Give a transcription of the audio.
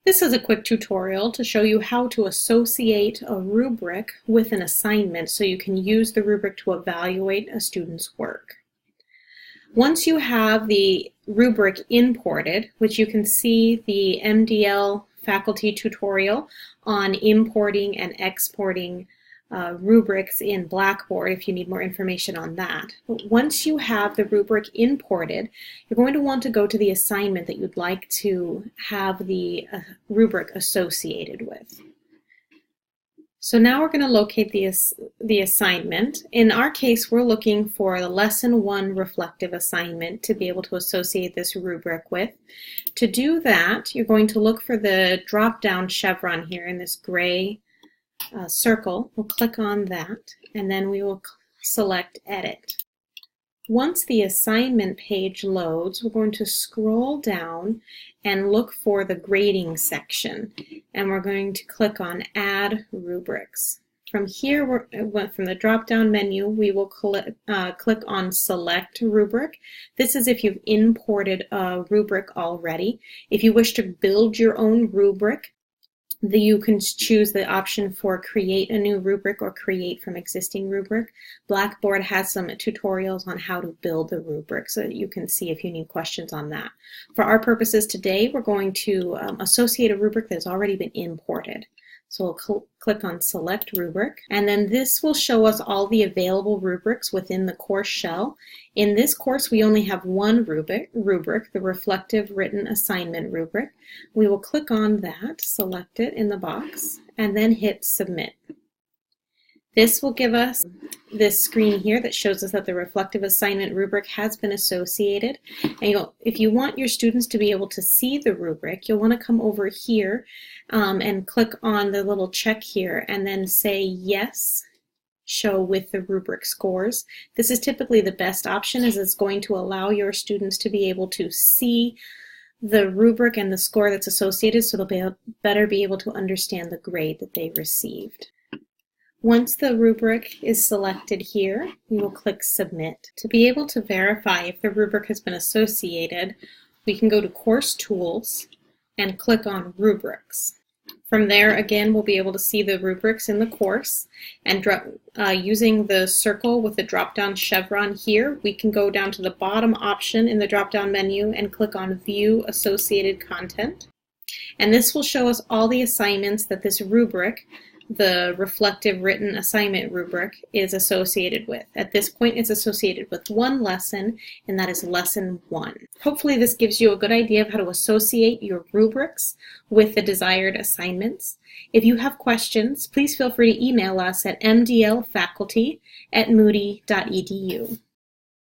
This is a quick tutorial to show you how to associate a rubric with an assignment so you can use the rubric to evaluate a student's work. Once you have the rubric imported, which you can see the MDL faculty tutorial on importing and exporting rubrics in Blackboard if you need more information on that. But once you have the rubric imported, you're going to want to go to the assignment that you'd like to have the rubric associated with. So now we're going to locate the assignment. In our case, we're looking for the Lesson 1 reflective assignment to be able to associate this rubric with. To do that, you're going to look for the drop-down chevron here in this gray circle. We'll click on that, and then we will select Edit. Once the assignment page loads, we're going to scroll down and look for the grading section, and we're going to click on Add Rubrics. From here, from the drop-down menu, we will click on Select Rubric. This is if you've imported a rubric already. If you wish to build your own rubric, you can choose the option for create a new rubric or create from existing rubric. Blackboard has some tutorials on how to build a rubric so that you can see if you need questions on that. For our purposes today, we're going to associate a rubric that has already been imported. So we'll click on Select Rubric, and then this will show us all the available rubrics within the course shell. In this course, we only have one rubric, the Reflective Written Assignment rubric. We will click on that, select it in the box, and then hit Submit. This will give us this screen here that shows us that the reflective assignment rubric has been associated. And if you want your students to be able to see the rubric, you'll want to come over here and click on the little check here and then say Yes, Show with the rubric scores. This is typically the best option, as it's going to allow your students to be able to see the rubric and the score that's associated, so they'll better be able to understand the grade that they received. Once the rubric is selected here, we will click Submit. To be able to verify if the rubric has been associated, we can go to Course Tools and click on Rubrics. From there, again, we'll be able to see the rubrics in the course, and using the circle with the drop-down chevron here, we can go down to the bottom option in the drop-down menu and click on View Associated Content. And this will show us all the assignments that this rubric, the Reflective Written Assignment rubric, is associated with. At this point, it's associated with one lesson, and that is Lesson 1. Hopefully this gives you a good idea of how to associate your rubrics with the desired assignments. If you have questions, please feel free to email us at mdlfaculty@moody.edu.